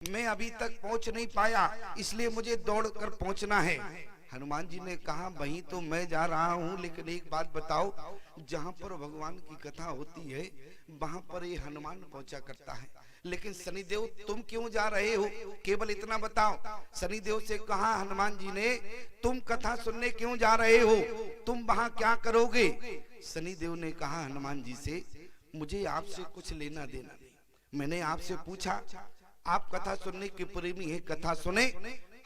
मैं अभी तक पहुंच नहीं पाया, इसलिए मुझे दौड़ कर पहुंचना है। हनुमान जी ने कहा वहीं तो मैं जा रहा हूं, लेकिन एक बात बताओ, जहां पर भगवान की कथा होती है वहां पर ये हनुमान पहुंचा करता है, लेकिन शनिदेव तुम क्यों जा रहे हो, केवल इतना बताओ। शनिदेव से कहा हनुमान जी ने, तुम कथा सुनने क्यों जा रहे हो, तुम वहां क्या करोगे। शनिदेव ने कहा हनुमान जी से, मुझे आपसे कुछ लेना देना नहीं, मैंने आपसे पूछा आप कथा सुनने के प्रेमी है, कथा सुने।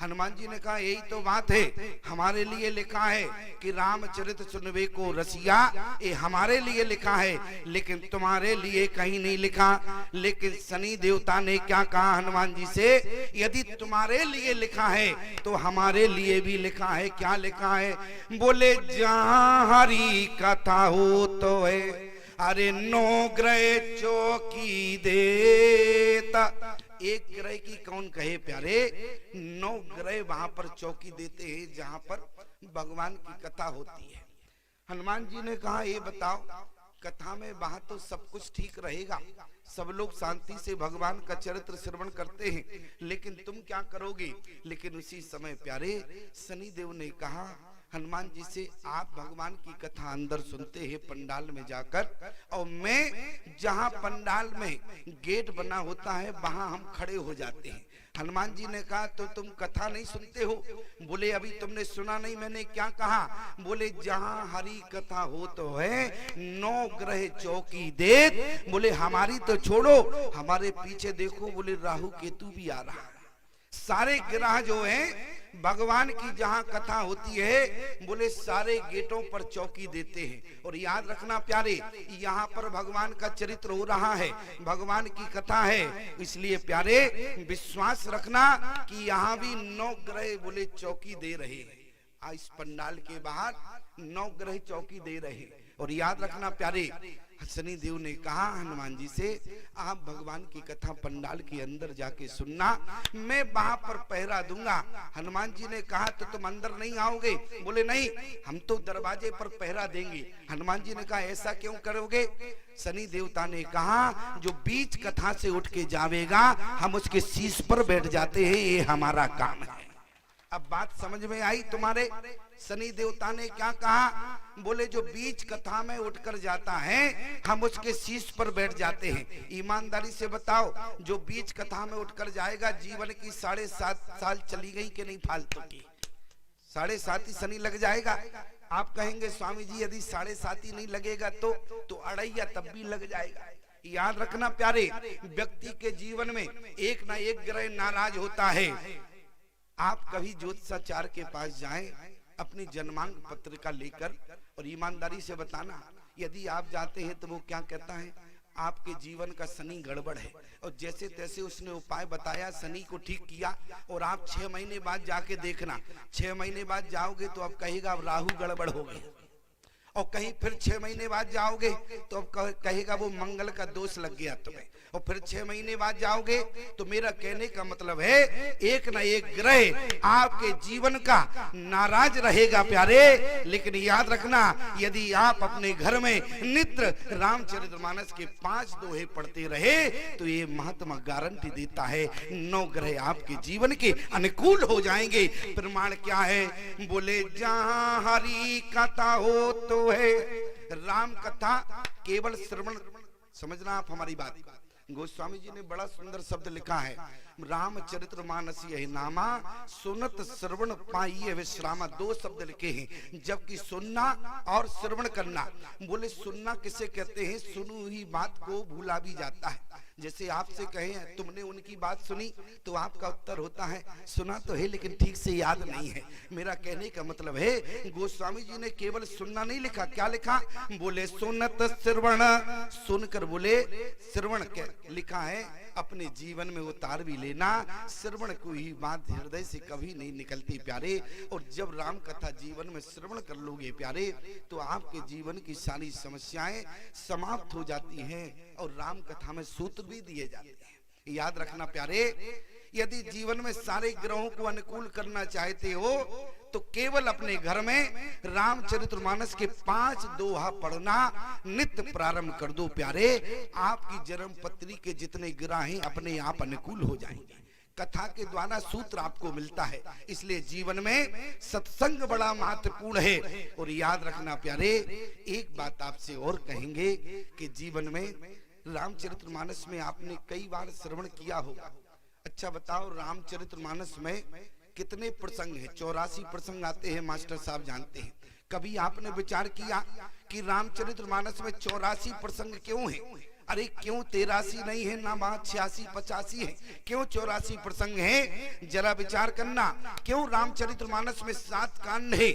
हनुमान जी ने कहा यही तो बात है, हमारे लिए लिखा है कि रामचरित सुनवे को रसिया, ये हमारे लिए लिखा है, लेकिन तुम्हारे लिए कहीं नहीं लिखा। लेकिन शनि देवता ने क्या कहा हनुमान जी से, यदि तुम्हारे लिए लिखा है तो हमारे लिए भी लिखा है। क्या लिखा है, बोले जहां हरी कथा हो तो है, अरे 9 ग्रह चौकी देता। एक ग्रह की कौन कहे प्यारे, 9 ग्रह वहां पर चौकी देते हैं जहां पर भगवान की कथा होती है। हनुमान जी ने कहा ये बताओ, कथा में वहां तो सब कुछ ठीक रहेगा, सब लोग शांति से भगवान का चरित्र श्रवण करते हैं, लेकिन तुम क्या करोगे। लेकिन उसी समय प्यारे शनिदेव ने कहा हनुमान जी से, आप भगवान की कथा अंदर सुनते हैं पंडाल में जाकर, और मैं जहां पंडाल में गेट बना होता है वहां हम खड़े हो जाते हैं। हनुमान जी ने कहा तो तुम कथा नहीं सुनते हो, बोले अभी तुमने सुना नहीं मैंने क्या कहा, बोले जहां हरी कथा हो तो है 9 ग्रह चौकी देत। बोले हमारी तो छोड़ो, हमारे पीछे देखो, बोले राहु केतु भी आ रहा है, सारे ग्रह जो हैं भगवान की जहां कथा होती है, बोले सारे गेटों पर चौकी देते हैं। और याद रखना प्यारे, यहाँ पर भगवान का चरित्र हो रहा है, भगवान की कथा है, इसलिए प्यारे विश्वास रखना कि यहाँ भी 9 ग्रह बोले चौकी दे रहे हैं। इस पंडाल के बाहर 9 ग्रह चौकी दे रहे हैं। और याद रखना प्यारे, शनि देव ने कहा हनुमान जी से, आप भगवान की कथा पंडाल के अंदर जाके सुनना, मैं वहां पर पहरा दूंगा। हनुमान जी ने कहा तो तुम अंदर नहीं आओगे, बोले नहीं, हम तो दरवाजे पर पहरा देंगे। हनुमान जी ने कहा ऐसा क्यों करोगे। शनि देवता ने कहा जो बीच कथा से उठ के जावेगा हम उसके शीश पर बैठ जाते हैं, ये हमारा काम है। अब बात समझ में आई तुम्हारे। शनि देवता ने क्या कहा, बोले जो बीच कथा में उठकर जाता है हम उसके शीश पर बैठ जाते हैं। ईमानदारी से बताओ, जो बीच कथा में उठकर जाएगा, जीवन की 7.5 साल चली गई कि नहीं फालतू की, 7.5 ही शनि लग जाएगा। आप कहेंगे स्वामी जी यदि 7.5 ही नहीं लगेगा तो अड़ैया तब भी लग जाएगा। याद रखना प्यारे, व्यक्ति के जीवन में एक ना एक ग्रह नाराज होता है। आप कभी ज्योतिषाचार्य के पास जाएं अपनी जन्मांक पत्रिका लेकर, और ईमानदारी से बताना, यदि आप जाते हैं तो वो क्या कहता है, आपके जीवन का शनि गड़बड़ है, और जैसे तैसे उसने उपाय बताया, शनि को ठीक किया। और आप 6 महीने बाद जाके देखना, 6 महीने बाद जाओगे तो अब कहेगा राहु गड़बड़ हो गया, और कहीं फिर 6 महीने बाद जाओगे तो अब कहेगा वो मंगल का दोष लग गया तुम्हें, और फिर 6 महीने बाद जाओगे तो मेरा कहने का मतलब है एक ना एक ग्रह आपके जीवन का नाराज रहेगा प्यारे। लेकिन याद रखना, यदि आप अपने घर में नित्य रामचरितमानस के 5 दोहे पढ़ते रहे तो ये महात्मा गारंटी देता है 9 ग्रह आपके जीवन के अनुकूल हो जाएंगे। प्रमाण क्या है, बोले जहां हरि कथा हो तो है, राम कथा केवल श्रवण, समझना आप हमारी बात। गोस्वामी जी ने बड़ा सुंदर शब्द लिखा है, रामचरितमानस यही नामा सुनत श्रवण पाइये विश्रामा। 2 शब्द लिखे हैं, जबकि सुनना और श्रवण करना। बोले सुनना किसे कहते हैं, सुनी हुई बात को भूला भी जाता है। जैसे आपसे कहें तुमने उनकी बात सुनी तो आपका उत्तर होता है सुना तो है लेकिन ठीक से याद नहीं है। मेरा कहने का मतलब है गोस्वामी जी ने केवल सुनना नहीं लिखा, क्या लिखा, बोले सुनत श्रवण, सुनकर बोले श्रवण लिखा है, अपने जीवन में उतार भी लेना। श्रवण को ही बात हृदय से कभी नहीं निकलती प्यारे, और जब राम कथा जीवन में श्रवण कर लोगे प्यारे तो आपके जीवन की सारी समस्याएं समाप्त हो जाती हैं, और राम कथा में सूत्र भी दिए जाते हैं। याद रखना प्यारे, यदि जीवन में सारे ग्रहों को अनुकूल करना चाहते हो तो केवल अपने घर में रामचरितमानस के 5 दोहा पढ़ना नित्य प्रारंभ कर दो प्यारे। आपकी जन्म पत्री के जितने ग्रह हैं अपने आप अनुकूल हो जाएंगे। कथा के द्वारा सूत्र आपको मिलता है। इसलिए जीवन में सत्संग बड़ा महत्वपूर्ण है। और याद रखना प्यारे, एक बात आपसे और कहेंगे कि जीवन में रामचरितमानस में आपने कई बार श्रवण किया होगा। अच्छा बताओ, रामचरितमानस में कितने प्रसंग हैं? 84 प्रसंग आते हैं, मास्टर साहब जानते हैं। कभी आपने विचार किया कि रामचरितमानस में 84 प्रसंग क्यों हैं? अरे क्यों 83 नहीं है, ना बात 86 85 है, क्यों 84 प्रसंग हैं? जरा विचार करना। क्यों रामचरितमानस में 7 कांड है?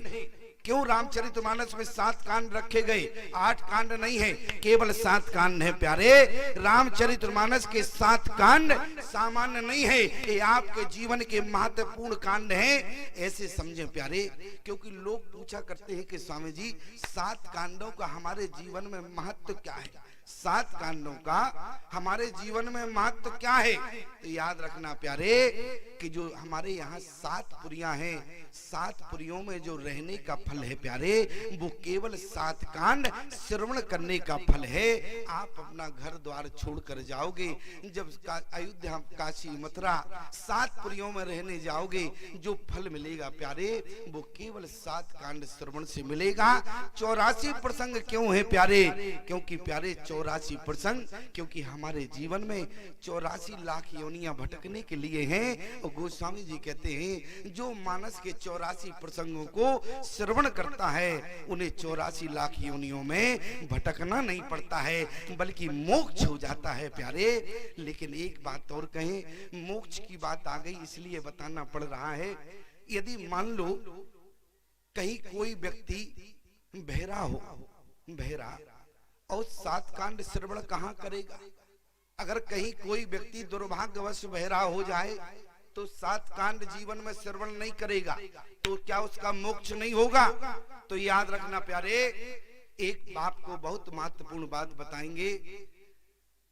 क्यों रामचरितमानस में 7 कांड रखे गए? 8 कांड नहीं है, केवल 7 कांड है प्यारे। रामचरितमानस के 7 कांड सामान्य नहीं है, ये आपके जीवन के महत्वपूर्ण कांड हैं। ऐसे समझे प्यारे, क्योंकि लोग पूछा करते हैं कि स्वामी जी 7 कांडों का हमारे जीवन में महत्व क्या है? 7 कांडों का हमारे जीवन में महत्व क्या है? तो याद रखना प्यारे कि जो हमारे यहाँ 7 पुरियां हैं, 7 पुरियों में जो रहने का फल है प्यारे, वो केवल 7 कांड श्रवण करने का फल है। आप अपना घर द्वार छोड़कर जाओगे, जब अयोध्या काशी मथुरा 7 पुरियों में रहने जाओगे, जो फल मिलेगा प्यारे वो केवल 7 कांड श्रवण से मिलेगा। 84 प्रसंग क्यों है प्यारे? क्योंकि प्यारे 84 प्रसंग, क्योंकि हमारे जीवन में 84 लाख योनियां भटकने के लिए हैं। और गोस्वामी जी कहते हैं जो मानस के 84 प्रसंगों को श्रवण करता है, उन्हें 84 लाख योनियों में भटकना नहीं पड़ता है, बल्कि मोक्ष हो जाता है प्यारे। लेकिन एक बात और कहें, मोक्ष की बात आ गई इसलिए बताना पड़ रहा है। यदि मान लो कहीं कोई व्यक्ति बहरा हो, बहरा, और 7 कांड श्रवण कहाँ करेगा? अगर कहीं कोई व्यक्ति दुर्भाग्यवश बहरा हो जाए तो 7 कांड जीवन में श्रवण नहीं करेगा, तो क्या उसका मोक्ष नहीं होगा? तो याद रखना प्यारे, एक बाप को बहुत महत्वपूर्ण बात बताएंगे।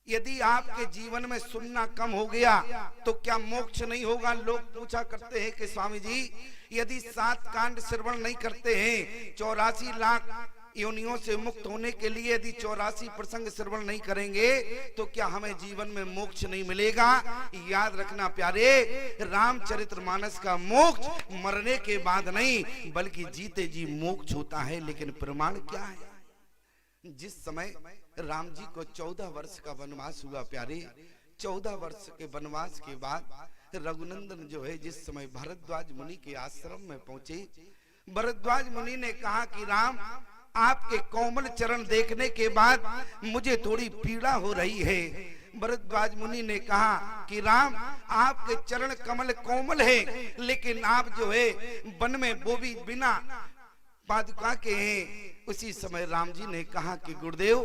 यदि आपके जीवन में सुनना कम हो गया तो क्या मोक्ष नहीं होगा? लोग पूछा करते हैं कि स्वामी जी यदि 7 कांड श्रवण नहीं करते हैं, 84 लाख योनियों से मुक्त होने के लिए यदि 84 प्रसंग श्रवण नहीं करेंगे, तो क्या हमें जीवन में मोक्ष नहीं मिलेगा? याद रखना प्यारे, रामचरितमानस का मोक्ष मरने के बाद नहीं, बल्कि जीते जी मोक्ष होता है। लेकिन प्रमाण क्या है? जिस समय राम जी को 14 वर्ष का वनवास हुआ प्यारे, 14 वर्ष के वनवास के बाद रघुनंदन जो है जिस समय भरद्वाज मुनि के आश्रम में पहुंचे, भरद्वाज मुनि ने कहा कि राम, आपके कोमल चरण देखने के बाद मुझे थोड़ी पीड़ा हो रही है। भरद्वाज मुनि ने कहा कि राम, आपके चरण कमल कोमल है, लेकिन आप जो है वन में वो भी बिना पादुका के हैं। उसी समय राम जी ने कहा कि गुरुदेव,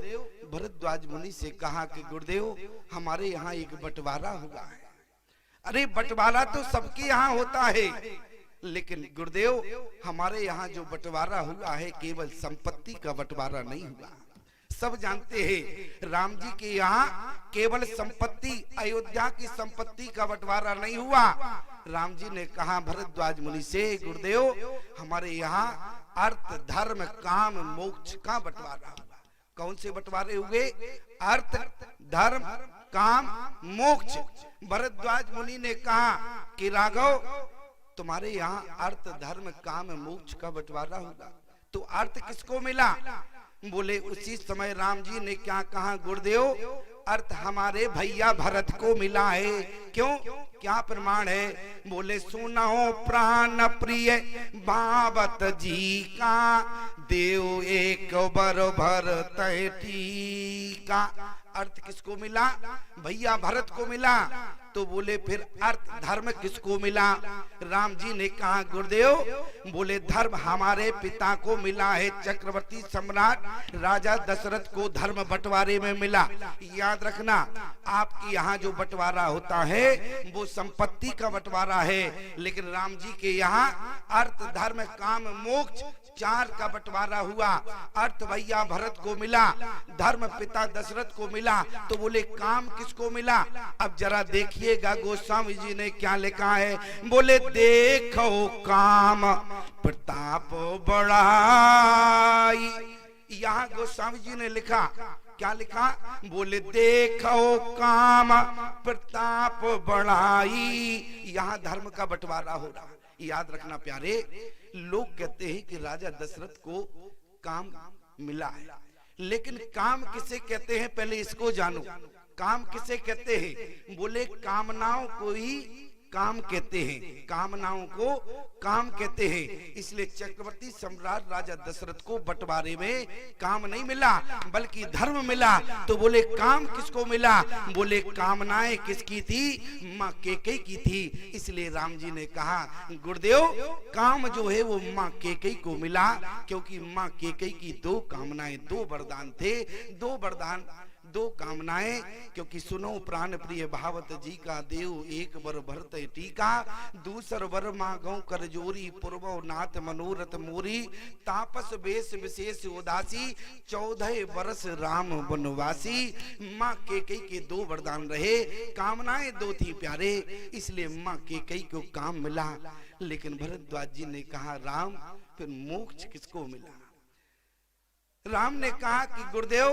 भरद्वाज मुनि से कहा कि गुरुदेव, हमारे यहाँ एक बंटवारा हुआ है। अरे बंटवारा तो सबके यहाँ होता है, लेकिन गुरुदेव हमारे यहाँ जो बंटवारा हुआ है केवल संपत्ति का बंटवारा नहीं हुआ। सब जानते हैं राम जी के यहाँ केवल संपत्ति, अयोध्या की संपत्ति का बंटवारा नहीं हुआ। राम जी ने कहा भरद्वाज मुनि से, गुरुदेव हमारे यहाँ अर्थ धर्म काम मोक्ष का बंटवारा हुआ। कौन से बंटवारे हुए? अर्थ धर्म काम मोक्ष। भरद्वाज मुनि ने कहा कि राघव, तुम्हारे यहाँ अर्थ धर्म काम मोक्ष का बंटवारा होगा, तो अर्थ किसको मिला? बोले उसी समय राम जी ने क्या कहा, गुरुदेव अर्थ हमारे भैया भरत को मिला है। क्यों? क्या प्रमाण है? बोले सुनो प्राण प्रिय बाबत जी का, देव एक बरभर तय का। अर्थ किसको मिला? भैया भरत को मिला। तो बोले फिर अर्थ धर्म किसको मिला? राम जी ने कहा गुरुदेव, बोले धर्म हमारे पिता को मिला है, चक्रवर्ती सम्राट राजा दशरथ को धर्म बंटवारे में मिला। याद रखना, आपके यहाँ जो बंटवारा होता है वो संपत्ति का बंटवारा है, लेकिन राम जी के यहाँ अर्थ धर्म काम मोक्ष 4 का बंटवारा हुआ। अर्थ भैया भरत को मिला, धर्म पिता दशरथ को मिला। तो बोले काम किसको मिला? अब जरा देखिएगा गोस्वामी जी ने क्या लिखा है। बोले देखो काम प्रताप बड़ाई। यहाँ गोस्वामी जी ने लिखा क्या लिखा? बोले देखो काम प्रताप बढ़ाई। यहाँ धर्म का बंटवारा हो रहा। याद रखना प्यारे, लोग कहते हैं कि राजा दशरथ को काम मिला है, लेकिन काम किसे कहते हैं पहले इसको जानो। काम किसे कहते हैं? बोले कामनाओं को ही काम कहते हैं, कामनाओं को काम कहते हैं। इसलिए चक्रवर्ती सम्राट राजा दशरथ को बंटवारे में काम नहीं मिला बल्कि धर्म मिला। तो बोले काम किसको मिला? बोले कामनाएं किसकी थी? माँ कैकेयी की थी। इसलिए राम जी ने कहा गुरुदेव काम जो है वो माँ कैकेयी को मिला, क्योंकि माँ कैकेयी की दो कामनाएं, दो वरदान थे, दो वरदान, दो कामनाएं। क्योंकि सुनो प्राण प्रिय भावत जी का देव, एक वर भरत टीका, दूसर वर मांगो कर जोरी, पूर्वो नाथ मनोरथ मोरी, तापस बेस विशेष उदासी, 14 वर्ष राम वनवासी। माँ कैकेयी के दो वरदान रहे, कामनाएं दो थी प्यारे, इसलिए माँ कैकेयी को काम मिला। लेकिन भरद्वाज जी ने कहा राम फिर मोक्ष किसको मिला? राम ने कहा कि गुरुदेव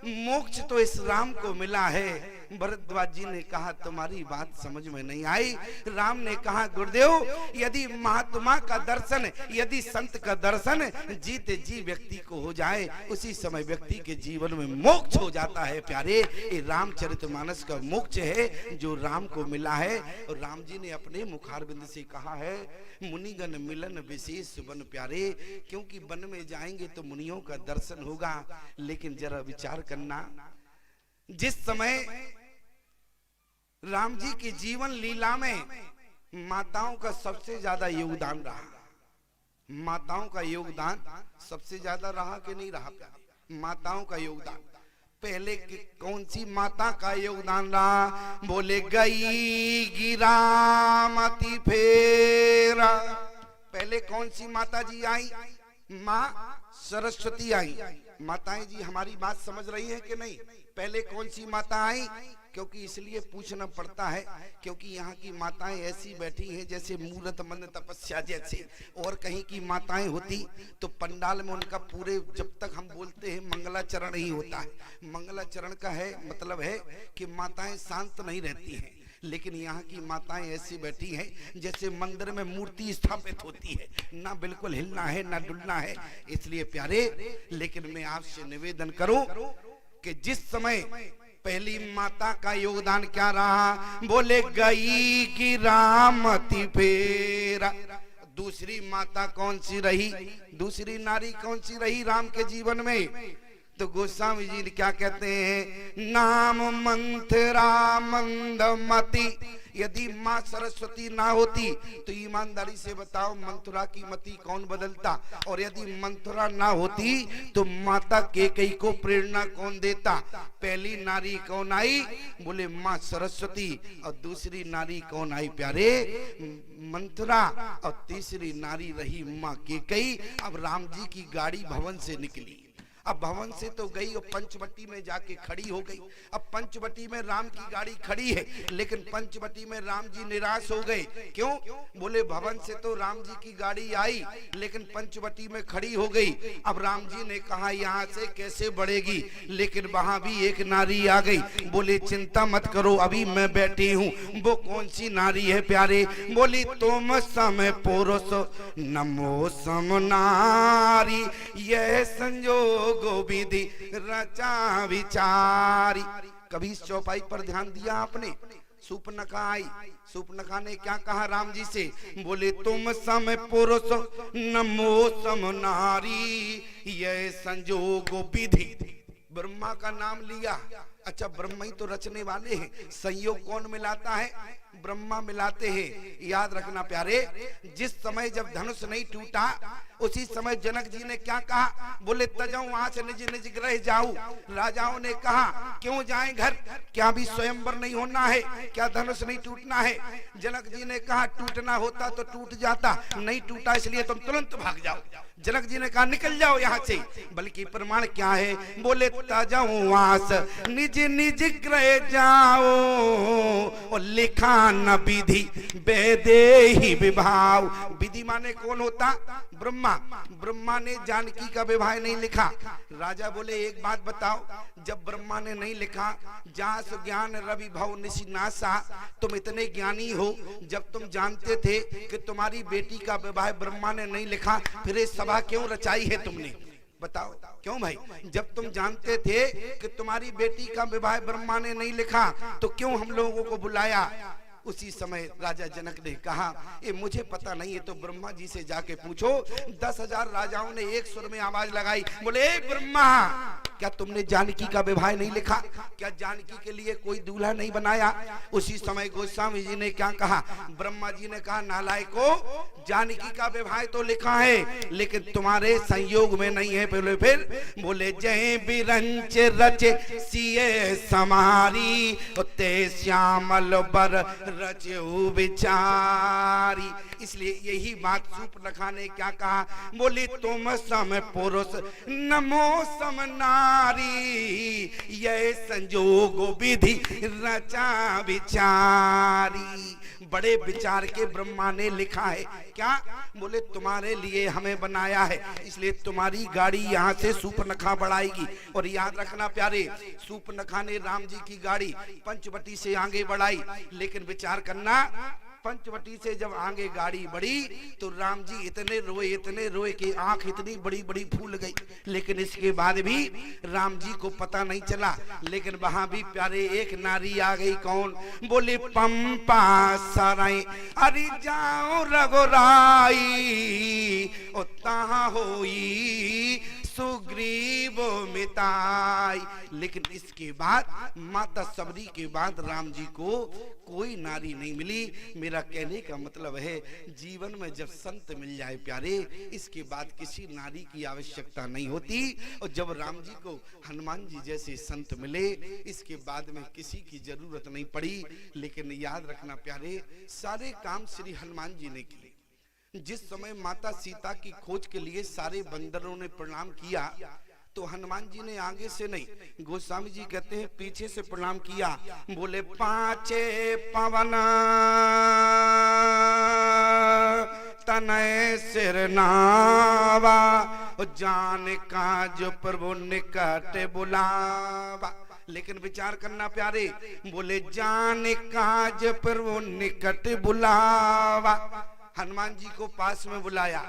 मोक्ष तो इस राम को मिला है। भरद्वाज जी ने कहा तुम्हारी बात समझ में नहीं आई। राम ने कहा गुरुदेव यदि महात्मा का दर्शन, यदि संत का दर्शन जीते जी व्यक्ति को हो जाए, उसी समय व्यक्ति के जीवन में मोक्ष हो जाता है प्यारे। ये रामचरितमानस का मोक्ष है जो राम को मिला है। और राम जी ने अपने मुखारबिंद से कहा है मुनिगण मिलन विशेष वन प्यारे, क्योंकि वन में जाएंगे तो मुनियों का दर्शन होगा। लेकिन जरा विचार करना, जिस समय राम जी की जीवन लीला में माताओं का सबसे ज्यादा योगदान रहा, माताओं का योगदान सबसे ज्यादा रहा कि नहीं रहा? माताओं का योगदान पहले कौन सी माता का योगदान रहा? बोले गई गिरामती फेरा। पहले कौन सी माता जी आई? माँ सरस्वती आई। माताएं जी हमारी बात समझ रही है कि नहीं? पहले कौन सी माता आई? क्योंकि इसलिए पूछना पड़ता है क्योंकि यहाँ की माताएं ऐसी बैठी हैं जैसे मूर्त मन तपस्या जैसे। और कहीं की माताएं होती तो पंडाल में उनका पूरे, जब तक हम बोलते हैं मंगलाचरण ही होता है। मंगलाचरण का है मतलब है कि माताएं शांत नहीं रहती हैं, लेकिन यहाँ की माताएं ऐसी बैठी हैं जैसे मंदिर में मूर्ति स्थापित होती है, ना बिल्कुल हिलना है ना डुलना है। इसलिए प्यारे, लेकिन मैं आपसे निवेदन करूं कि जिस समय पहली माता का योगदान क्या रहा? बोले गई की रामती फेरा। दूसरी माता कौन सी रही? दूसरी नारी कौन सी रही राम के जीवन में? तो गोस्वामी जी क्या कहते हैं? नाम मंथरा मंदमती। यदि माँ सरस्वती ना होती तो ईमानदारी से बताओ मंथुरा की मति कौन बदलता? और यदि मंथुरा ना होती तो माता कैकेयी को प्रेरणा कौन देता? पहली नारी कौन आई? बोले माँ सरस्वती। और दूसरी नारी कौन आई प्यारे? मंथुरा। और तीसरी नारी रही माँ कैकेयी। अब राम जी की गाड़ी भवन से निकली, अब भवन से तो गई और पंचवटी में जाके खड़ी हो गई। अब पंचवटी में राम की गाड़ी खड़ी है, लेकिन पंचवटी में राम जी निराश हो गए। क्यों? बोले भवन से तो राम जी की गाड़ी आई लेकिन पंचवटी में खड़ी हो गई। अब राम जी ने कहा यहाँ से कैसे बढ़ेगी, लेकिन वहां भी एक नारी आ गई। बोले चिंता मत करो, अभी मैं बैठी हूँ। वो कौन सी नारी है प्यारे? बोली तुम समय पुरुष नमो सम नारी, यह संजोग गोविधि रचा विचारी। कभी इस चौपाई पर ध्यान दिया आपने? सूर्पनखा आई, सूर्पनखा ने क्या कहा राम जी से? बोले तुम सम पुरुष नमो सम नारी, यह संजोग विधि। ब्रह्मा का नाम लिया। अच्छा, ब्रह्मा ही तो रचने वाले हैं, संयोग कौन मिलाता है? ब्रह्मा मिलाते हैं। याद रखना प्यारे, जिस समय जब धनुष नहीं टूटा उसी समय जनक जी ने क्या कहा? बोले तजाऊं वहां से निज निज ग्रह जाऊं। राजाओं ने कहा क्यों जाएं घर? क्या भी स्वयंवर नहीं होना है? क्या धनुष नहीं टूटना है? जनक जी ने कहा टूटना होता तो टूट जाता, नहीं टूटा इसलिए तुम तुरंत भाग जाओ। जनक जी ने कहा निकल जाओ यहाँ से। बल्कि प्रमाण क्या है? बोले तजाऊं वहां से निज निज निज ग्रह जाओ और लिखा न विधि वैदेही विभाव। विधि माने कौन होता? ब्रह्मा। ब्रह्मा ने जानकी का विवाह नहीं लिखा। राजा बोले एक बात बताओ, जब ब्रह्मा ने नहीं लिखा, जास ज्ञान रवि भव निशिनासा, तुम इतने ज्ञानी हो, जब तुम जानते थे कि तुम्हारी बेटी का विवाह ब्रह्मा ने नहीं लिखा, फिर ये सभा क्यों रचाई है तुमने? बताओ क्यों भाई? जब तुम जानते थे कि तुम्हारी बेटी का विवाह ब्रह्मा ने नहीं लिखा, तो क्यों हम लोगों को बुलाया? उसी समय राजा जनक ने कहा, ये मुझे पता नहीं है, तो ब्रह्मा जी से जाके पूछो। 10,000 राजाओं ने एक सुर में आवाज लगाई, बोले ब्रह्मा, क्या तुमने जानकी का विवाह नहीं लिखा? क्या जानकी के लिए कोई दूल्हा नहीं बनाया? उसी समय गोस्वामी जी ने क्या कहा? ब्रह्मा जी ने कहा, नालायको, जानकी का विवाह तो लिखा है, लेकिन तुम्हारे संयोग में नहीं है। बोले जय बिरंच रचे सिए समारी, ते श्यामल बर रचेऊ विचारी। इसलिए यही बात सूर्पनखा ने क्या कहा? बोली तुम सम पुरुष नमो सम नारी, ये संजोग विधि रचा विचारी। बड़े विचार के ब्रह्मा ने लिखा है। क्या? बोले तुम्हारे लिए हमें बनाया है, इसलिए तुम्हारी गाड़ी यहाँ से सूर्पनखा बढ़ाएगी। और याद रखना प्यारे, सूर्पनखा ने राम जी की गाड़ी पंचवटी से आगे बढ़ाई, लेकिन विचार करना, पंचवटी से जब आगे गाड़ी बढ़ी तो राम जी इतने रोए कि आंख इतनी बड़ी बड़ी फूल गई। लेकिन इसके बाद भी राम जी को पता नहीं चला। लेकिन वहां भी प्यारे एक नारी आ गई। कौन? बोले पंपा सराय अरे जाओ रघुराई, तहाँ होई सुग्रीव मिताई। लेकिन इसके बाद माता सबरी के बाद राम जी को कोई नारी नहीं मिली। मेरा कहने का मतलब है, जीवन में जब संत मिल जाए प्यारे, इसके बाद किसी नारी की आवश्यकता नहीं होती। और जब राम जी को हनुमान जी जैसे संत मिले, इसके बाद में किसी की जरूरत नहीं पड़ी। लेकिन याद रखना प्यारे, सारे काम श्री हनुमान जी ने किए। जिस समय माता सीता की खोज के लिए सारे बंदरों ने प्रणाम किया, तो हनुमान जी ने आगे से नहीं, गोस्वामी जी कहते हैं पीछे से प्रणाम किया। बोले पांचे पवन तनय सिर नावा, जान का जो प्रभु निकट बुलावा। लेकिन विचार करना प्यारे, बोले जान काज प्रभु निकट बुलावा। हनुमान जी को पास में बुलाया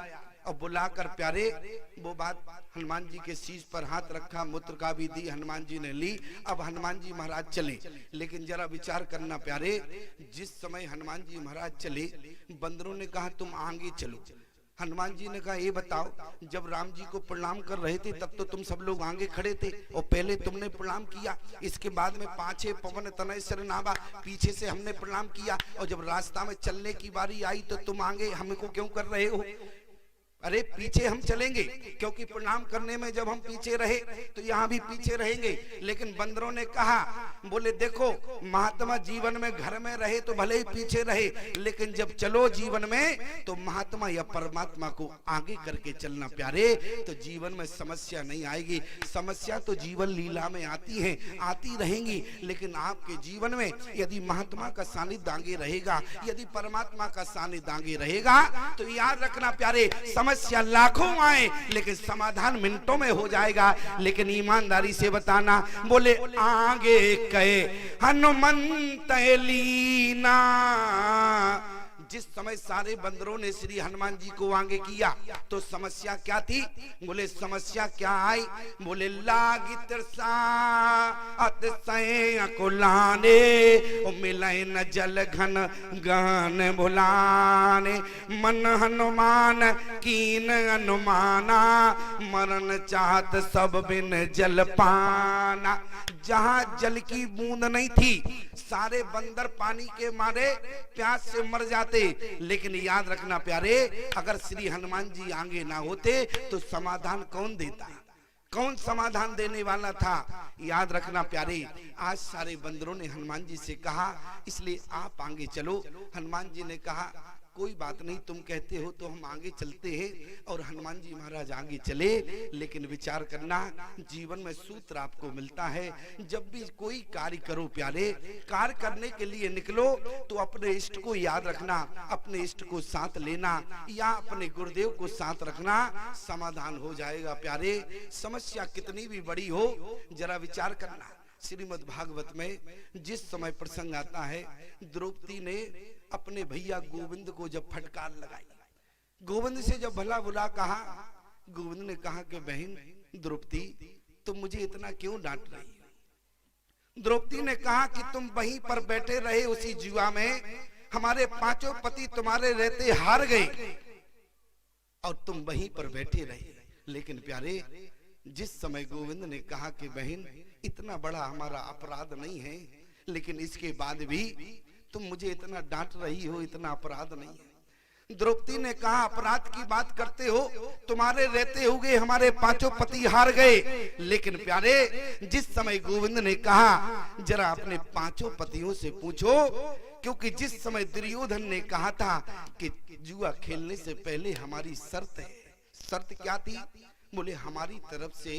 और बुलाकर प्यारे वो बात, हनुमान जी के शीश पर हाथ रखा, मूत्र का भी दी हनुमान जी ने ली। अब हनुमान जी महाराज चले। लेकिन जरा विचार करना प्यारे, जिस समय हनुमान जी महाराज चले, बंदरों ने कहा तुम आगे चलो। हनुमान जी ने कहा ये बताओ, जब राम जी को प्रणाम कर रहे थे तब तो तुम सब लोग आगे खड़े थे और पहले तुमने प्रणाम किया। इसके बाद में पांचे पवन तनय सिर नावा, पीछे से हमने प्रणाम किया। और जब रास्ता में चलने की बारी आई तो तुम आगे हमको क्यों कर रहे हो? अरे पीछे हम चलेंगे, क्योंकि प्रणाम करने में जब हम पीछे रहे तो यहाँ भी पीछे रहेंगे। लेकिन बंदरों ने कहा, बोले देखो महात्मा जीवन में घर में रहे तो भले ही पीछे रहे, लेकिन जब चलो जीवन में तो महात्मा या परमात्मा को आगे करके चलना प्यारे, तो जीवन में समस्या नहीं आएगी। समस्या तो जीवन लीला में आती है, आती रहेंगी, लेकिन आपके जीवन में यदि महात्मा का सानिध्य आगे रहेगा, यदि परमात्मा का सानिध्य आगे रहेगा, तो याद रखना प्यारे, समस्या लाखों आए लेकिन समाधान मिनटों में हो जाएगा। लेकिन ईमानदारी से बताना, बोले आगे कहे हनुमंत लीना। जिस समय सारे बंदरों ने श्री हनुमान जी को आगे किया तो समस्या क्या थी? बोले समस्या क्या आई? बोले लागी तिरसा अतिशय अकुलाने, मिले न जल घन गहन बुलाने। मन हनुमान कीन अनुमाना, मरण चाहत सब बिन जल पाना। जहां जल की बूंद नहीं थी, सारे बंदर पानी के मारे प्यास से मर जाते। लेकिन याद रखना प्यारे, अगर श्री हनुमान जी आगे ना होते तो समाधान कौन देता? कौन समाधान देने वाला था? याद रखना प्यारे, आज सारे बंदरों ने हनुमान जी से कहा, इसलिए आप आगे चलो। हनुमान जी ने कहा, कोई बात नहीं, तुम कहते हो तो हम आगे चलते हैं। और हनुमान जी महाराज आगे चले। लेकिन विचार करना, जीवन में सूत्र आपको मिलता है, जब भी कोई कार्य करो प्यारे, कार्य करने के लिए निकलो तो अपने इष्ट को याद रखना, अपने इष्ट को साथ लेना या अपने गुरुदेव को साथ रखना, समाधान हो जाएगा प्यारे। समस्या कितनी भी बड़ी हो, जरा विचार करना। श्रीमद् भागवत में जिस समय प्रसंग आता है, द्रौपदी ने अपने भैया गोविंद को जब फटकार लगाई, गोविंद से जब भला बुला कहा, गोविंद ने कहा कि बहन द्रौपदी तुम मुझे इतना क्यों डांट रही हो? द्रौपदी ने कहा कि तुम वहीं पर बैठे रहे उसी जुआ में, हमारे पांचों पति तुम्हारे रहते हार गए और तुम वहीं पर बैठे रहे। लेकिन प्यारे, जिस समय गोविंद ने कहा कि बहन इतना बड़ा हमारा अपराध नहीं है, लेकिन इसके बाद भी तुम मुझे इतना डांट रही हो, इतना अपराध नहीं है। द्रौपदी ने कहा अपराध की बात करते हो, तुम्हारे रहते हुए हमारे पांचों पति हार गए। लेकिन प्यारे, जिस समय गोविंद ने कहा जरा अपने पांचों पतियों से पूछो, क्योंकि जिस समय दुर्योधन ने कहा था कि जुआ खेलने से पहले हमारी शर्त है, शर्त क्या थी? बोले हमारी तरफ से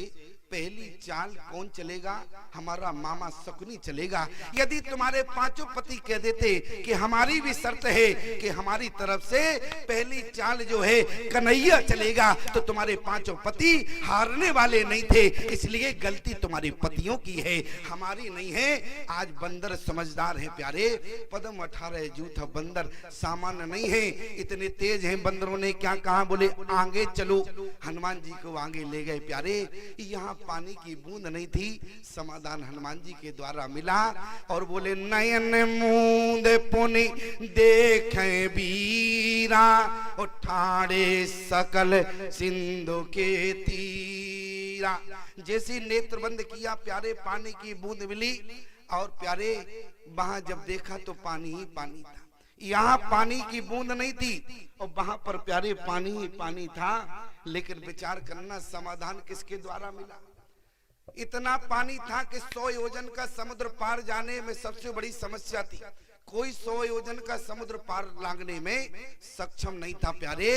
पहली चाल कौन चलेगा? हमारा मामा शकुनी चलेगा। यदि तुम्हारे पांचों पति कह देते कि हमारी भी शर्त है कि हमारी तरफ से पहली चाल जो है कन्हैया चलेगा, तो तुम्हारे पांचों पति हारने वाले नहीं थे। इसलिए गलती तुम्हारे पतियों की है, हमारी नहीं है। आज बंदर समझदार हैं प्यारे, पदम 18 जूथा बंदर सामान्य नहीं है, इतने तेज हैं। बंदरों ने क्या कहा? बोले आगे चलो। हनुमान जी को आगे ले गए प्यारे। यहाँ पानी की बूंद नहीं थी, समाधान हनुमान जी के द्वारा मिला और बोले नयन मूंद पुनि देखे वीरा, उठाड़े सकल सिंधु के तीरा। जैसी नेत्र बंद किया प्यारे, पानी की बूंद मिली और प्यारे वहां जब देखा तो पानी ही पानी था। यहाँ पानी की बूंद नहीं थी और वहां पर प्यारे पानी ही पानी था। लेकिन विचार करना, समाधान किसके द्वारा मिला? इतना पानी था कि 100 योजन का समुद्र पार जाने में सबसे बड़ी समस्या थी। कोई 100 योजन का समुद्र पार लांघने में सक्षम नहीं था प्यारे।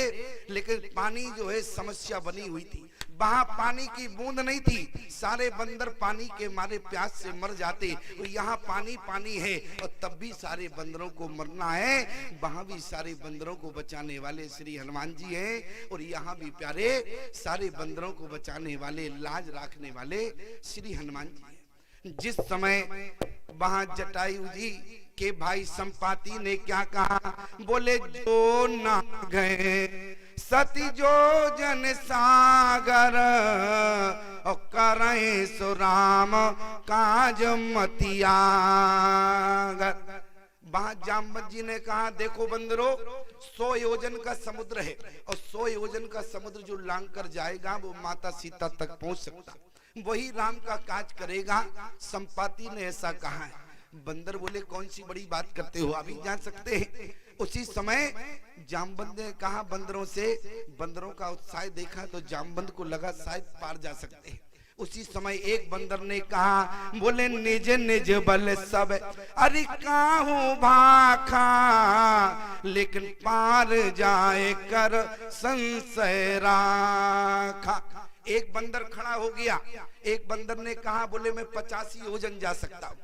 लेकिन पानी जो है समस्या बनी हुई थी, वहां पानी की बूंद नहीं थी। सारे बंदर पानी के मारे प्यास से मर जाते, और यहाँ पानी पानी है और तब भी सारे बंदरों को मरना है। वहां भी सारे बंदरों को बचाने वाले श्री हनुमान जी हैं, और यहाँ भी प्यारे सारे बंदरों को बचाने वाले, लाज रखने वाले श्री हनुमान जी हैं। जिस समय वहां जटायु जी के भाई संपाति ने क्या कहा? बोले जो ना गए सती जो जन सागर, और करें सो राम काज मतियागर। वहां जामवंत जी ने कहा देखो बंदरो, 100 योजन का समुद्र है और 100 योजन का समुद्र जो लांग कर जाएगा वो माता सीता तक पहुंच सकता, वही राम का काज करेगा। संपाति ने ऐसा कहा है। बंदर बोले कौन सी बड़ी बात करते हो, अभी जान सकते हैं। उसी समय जामवंत ने कहा बंदरों से, बंदरों का उत्साह देखा तो जामवंत को लगा शायद पार जा सकते हैं। उसी समय एक बंदर ने कहा, बोले निज निज बल सब अरे काहू भाखा, लेकिन पार जाए कर संशय राखा। एक बंदर खड़ा हो गया। एक बंदर ने कहा, बोले मैं 85 योजन जा सकता हूँ।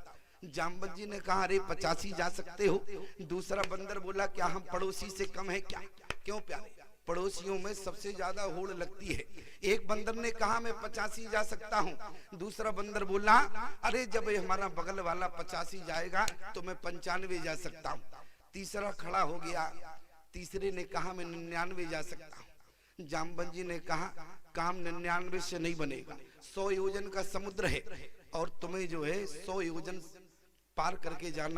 जामवंत जी ने कहा अरे 85 जा सकते हो। दूसरा बंदर बोला क्या हम पड़ोसी से कम है क्या? क्यों प्यारे, पड़ोसियों में सबसे ज्यादा होड़ लगती है। एक बंदर ने कहा मैं 85 जा सकता हूँ। दूसरा बंदर बोला अरे जब हमारा बगल वाला 85 जाएगा तो मैं 95 जा सकता हूँ। तीसरा खड़ा हो गया। तीसरे ने कहा मैं 99 जा सकता हूँ। जामवंत जी ने कहा काम 99 से नहीं बनेगा, 100 योजन का समुद्र है और तुम्हें जो है 100 योजन पार करके जाना